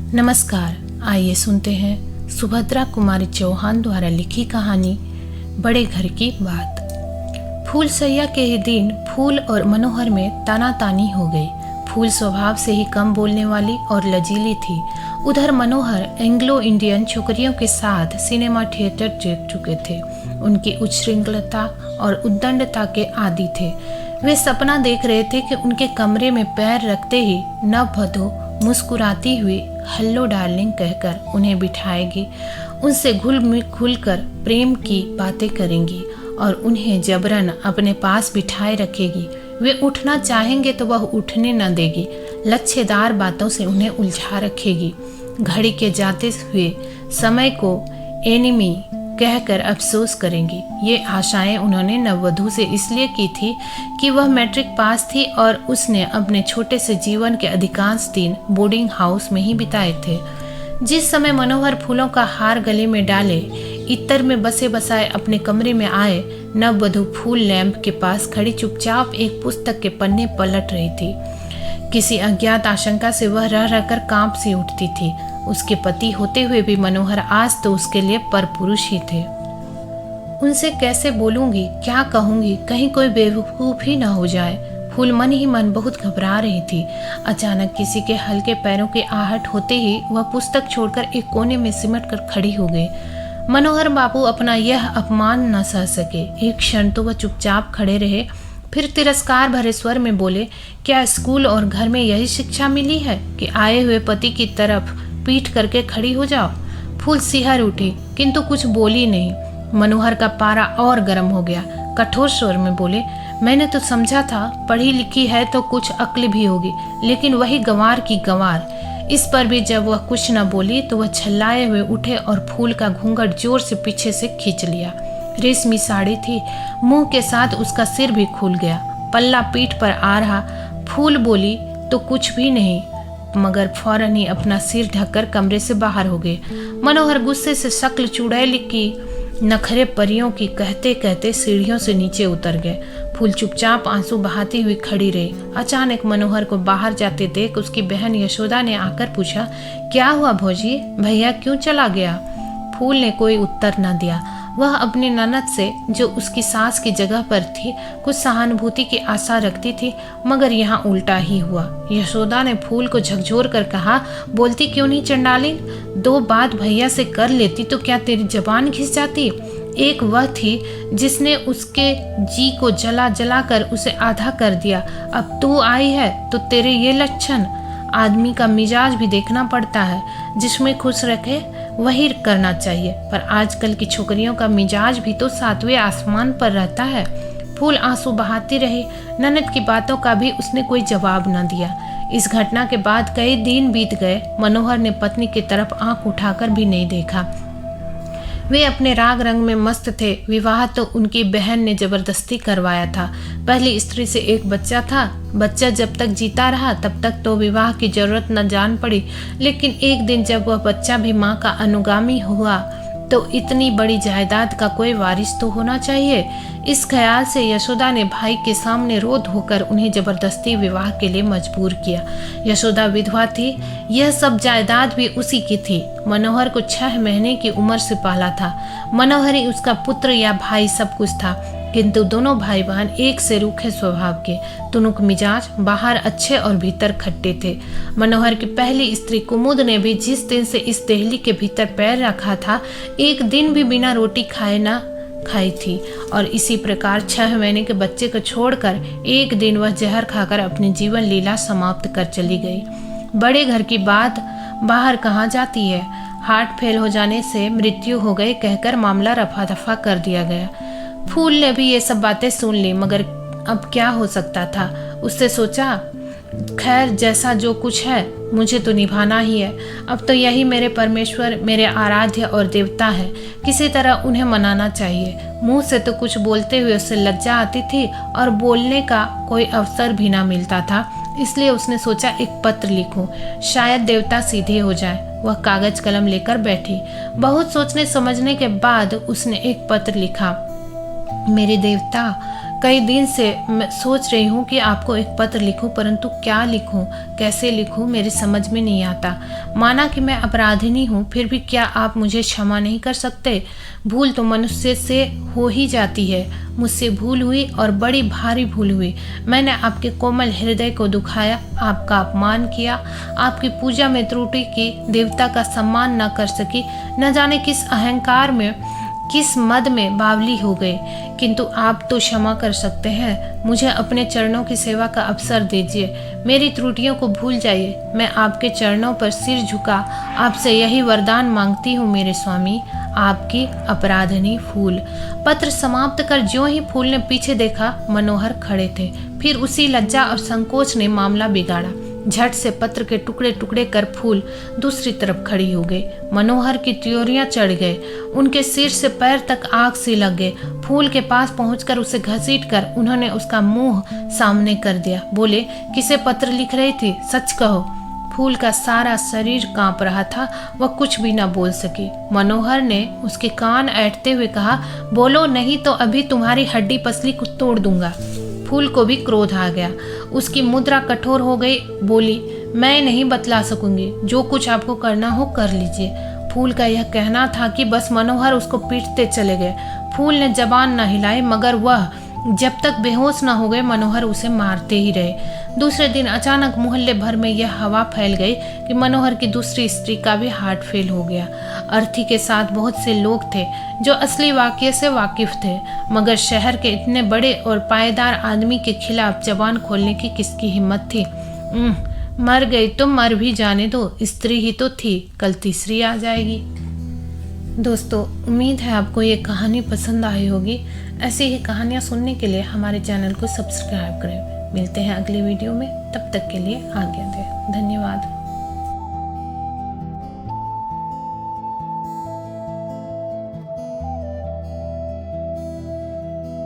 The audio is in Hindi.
नमस्कार। आइए सुनते हैं सुभद्रा कुमारी चौहान द्वारा लिखी कहानी बड़े घर की बात। फूल सैया के ही दिन फूल और मनोहर में तानातानी हो गई। फूल स्वभाव से ही कम बोलने वाली और लजीली थी। उधर मनोहर एंग्लो इंडियन छोकरियों के साथ सिनेमा थिएटर देख चुके थे। उनकी उच्छृंखलता और उद्दंडता के आदी थे। वे सपना देख रहे थे कि उनके कमरे में पैर रखते ही नववधू मुस्कुराती हुई हेलो डार्लिंग कहकर उन्हें बिठाएगी, उनसे घुल कर प्रेम की बातें करेंगी और उन्हें जबरन अपने पास बिठाए रखेगी। वे उठना चाहेंगे तो वह उठने न देगी। लच्छेदार बातों से उन्हें उलझा रखेगी। घड़ी के जाते हुए समय को एनिमी कहकर अफसोस करेंगी। ये आशाएं उन्होंने नववधू से इसलिए की थी कि वह मैट्रिक पास थी और उसने अपने छोटे से जीवन के अधिकांश दिन बोर्डिंग हाउस में ही बिताए थे। जिस समय मनोहर फूलों का हार गले में डाले इत्र में बसे बसाए अपने कमरे में आए, नववधू फूल लैंप के पास खड़ी चुपचाप एक पुस्तक के पन्ने पलट रही थी। किसी अज्ञात आशंका से वह रह रहकर कांप सी उठती थी। उसके पति होते हुए भी मनोहर आज तो उसके लिए परपुरुष ही थे। उनसे कैसे बोलूंगी, क्या कहूंगी, कहीं कोई बेवकूफ ही ना हो जाए। फूल मन ही मन बहुत घबरा रही थी। अचानक किसी के हल्के पैरों की आहट होते ही वह पुस्तक छोड़कर एक कोने में सिमट कर खड़ी हो गई। मनोहर बाबू अपना यह अपमान न सह सके। एक क्षण तो वह चुपचाप खड़े रहे, फिर तिरस्कार भरे स्वर में बोले, क्या स्कूल और घर में यही शिक्षा मिली है कि आए हुए पति की तरफ पीठ करके खड़ी हो जाओ? फूल सिहर उठी किंतु कुछ बोली नहीं। मनोहर का पारा और गर्म हो गया। कठोर स्वर में बोले, मैंने तो समझा था पढ़ी लिखी है तो कुछ अक्ल भी होगी, लेकिन वही गंवार की गंवार। इस पर भी जब वह कुछ न बोली तो वह छल्लाए हुए उठे और फूल का घूंघट जोर से पीछे से खींच लिया। रेशमी साड़ी थी, मुंह के साथ उसका सिर भी खुल गया। पल्ला पीठ पर आ रहा। फूल बोली तो कुछ भी नहीं, मगर फौरन ही अपना सिर ढककर कमरे से बाहर हो गए। मनोहर गुस्से से शक्ल चुड़ैल की नखरे परियों की कहते कहते सीढ़ियों से नीचे उतर गए। फूल चुपचाप आंसू बहाती हुई खड़ी रही। अचानक मनोहर को बाहर जाते देख उसकी बहन यशोदा ने आकर पूछा, क्या हुआ भौजी, भैया क्यों चला गया? फूल ने कोई उत्तर न दिया। वह अपनी ननद से, जो उसकी सास की जगह पर थी, कुछ सहानुभूति की आशा रखती थी, मगर यहाँ उल्टा ही हुआ। यशोदा ने फूल को झकझोर कर कहा, बोलती क्यों नहीं चंडालिन? दो बात भैया से कर लेती तो क्या तेरी जबान घिस जाती? एक वह थी जिसने उसके जी को जला जला कर उसे आधा कर दिया। अब तू आई है तो तेरे ये लक्षण। आदमी का मिजाज भी देखना पड़ता है, जिसमें खुश रखे वही करना चाहिए, पर आजकल की छोकरियों का मिजाज भी तो सातवें आसमान पर रहता है। फूल आंसू बहाती रही। ननद की बातों का भी उसने कोई जवाब न दिया। इस घटना के बाद कई दिन बीत गए। मनोहर ने पत्नी की तरफ आंख उठाकर भी नहीं देखा। वे अपने राग रंग में मस्त थे। विवाह तो उनकी बहन ने जबरदस्ती करवाया था। पहली स्त्री से एक बच्चा था। बच्चा जब तक जीता रहा तब तक तो विवाह की जरूरत न जान पड़ी, लेकिन एक दिन जब वह बच्चा भी माँ का अनुगामी हुआ तो इतनी बड़ी जायदाद का कोई वारिस तो होना चाहिए। इस ख्याल से यशोदा ने भाई के सामने रो धोकर उन्हें जबरदस्ती विवाह के लिए मजबूर किया। यशोदा विधवा थी, यह सब जायदाद भी उसी की थी। मनोहर को 6 महीने की उम्र से पाला था। मनोहर ही उसका पुत्र या भाई सब कुछ था, किंतु दोनों भाई बहन एक से रूखे स्वभाव के, तुनुक मिजाज, बाहर अच्छे और भीतर खट्टे थे। मनोहर की पहली स्त्री कुमुद ने भी जिस दिन से इस देहली के भीतर पैर रखा था, एक दिन भी बिना रोटी खाए ना खाई थी, और इसी प्रकार 6 महीने के बच्चे को छोड़कर एक दिन वह जहर खाकर अपनी जीवन लीला समाप्त कर चली गई। बड़े घर की बात बाहर कहाँ जाती है। हार्ट फेल हो जाने से मृत्यु हो गई कहकर मामला रफा दफा कर दिया गया। फूल ने भी ये सब बातें सुन ली, मगर अब क्या हो सकता था। उससे सोचा, खैर जैसा जो कुछ है मुझे तो निभाना ही है। अब तो यही मेरे परमेश्वर, मेरे आराध्य और देवता है। किसी तरह उन्हें मनाना चाहिए। मुंह से तो कुछ बोलते हुए उससे लज्जा आती थी और बोलने का कोई अवसर भी ना मिलता था। इसलिए उसने सोचा एक पत्र लिखूं, शायद देवता सीधे हो जाए। वह कागज कलम लेकर बैठी। बहुत सोचने समझने के बाद उसने एक पत्र लिखा, मेरे देवता, कई दिन से मैं सोच रही हूँ कि आपको एक पत्र लिखूं, परंतु क्या लिखूं, कैसे लिखूं, मेरी समझ में नहीं आता। माना कि मैं अपराधिनी हूँ, फिर भी क्या आप मुझे क्षमा नहीं कर सकते? भूल तो मनुष्य से हो ही जाती है। मुझसे भूल हुई और बड़ी भारी भूल हुई। मैंने आपके कोमल हृदय को दुखाया, आपका अपमान किया, आपकी पूजा में त्रुटि की, देवता का सम्मान न कर सकी, न जाने किस अहंकार में, किस मद में बावली हो गए। किंतु आप तो क्षमा कर सकते हैं। मुझे अपने चरणों की सेवा का अवसर दीजिए। मेरी त्रुटियों को भूल जाइए। मैं आपके चरणों पर सिर झुका आपसे यही वरदान मांगती हूँ मेरे स्वामी, आपकी अपराधनी फूल। पत्र समाप्त कर ज्यों ही फूल ने पीछे देखा, मनोहर खड़े थे। फिर उसी लज्जा और संकोच ने मामला बिगाड़ा। झट से पत्र के टुकड़े टुकड़े कर फूल दूसरी तरफ खड़ी हो गई। मनोहर की त्योरियां चढ़ गए, उनके सिर से पैर तक आग सी लग गए। फूल के पास पहुंचकर उसे घसीट कर उन्होंने उसका मुंह सामने कर दिया। बोले, किसे पत्र लिख रही थी, सच कहो। फूल का सारा शरीर कांप रहा था, वह कुछ भी न बोल सकी। मनोहर ने उसके कान ऐंठते हुए कहा, बोलो, नहीं तो अभी तुम्हारी हड्डी पसली को तोड़ दूंगा। फूल को भी क्रोध आ गया, उसकी मुद्रा कठोर हो गई। बोली, मैं नहीं बतला सकूंगी, जो कुछ आपको करना हो कर लीजिए। फूल का यह कहना था कि बस मनोहर उसको पीटते चले गए। फूल ने जबान न हिलाई, मगर वह जब तक बेहोश न हो गए मनोहर उसे मारते ही रहे। दूसरे दिन अचानक मोहल्ले भर में यह हवा फैल गई कि मनोहर की दूसरी स्त्री का भी हार्ट फेल हो गया। अर्थी के साथ बहुत से लोग थे जो असली वाकये से वाकिफ थे, मगर शहर के इतने बड़े और पायदार आदमी के खिलाफ जबान खोलने की किसकी हिम्मत थी? मर गई तो मर भी जाने दो, स्त्री ही तो थी, कल तीसरी आ जाएगी। दोस्तों, उम्मीद है आपको ये कहानी पसंद आई होगी। ऐसी ही कहानियाँ सुनने के लिए हमारे चैनल को सब्सक्राइब करें। मिलते हैं अगली वीडियो में, तब तक के लिए आज्ञा दें। धन्यवाद।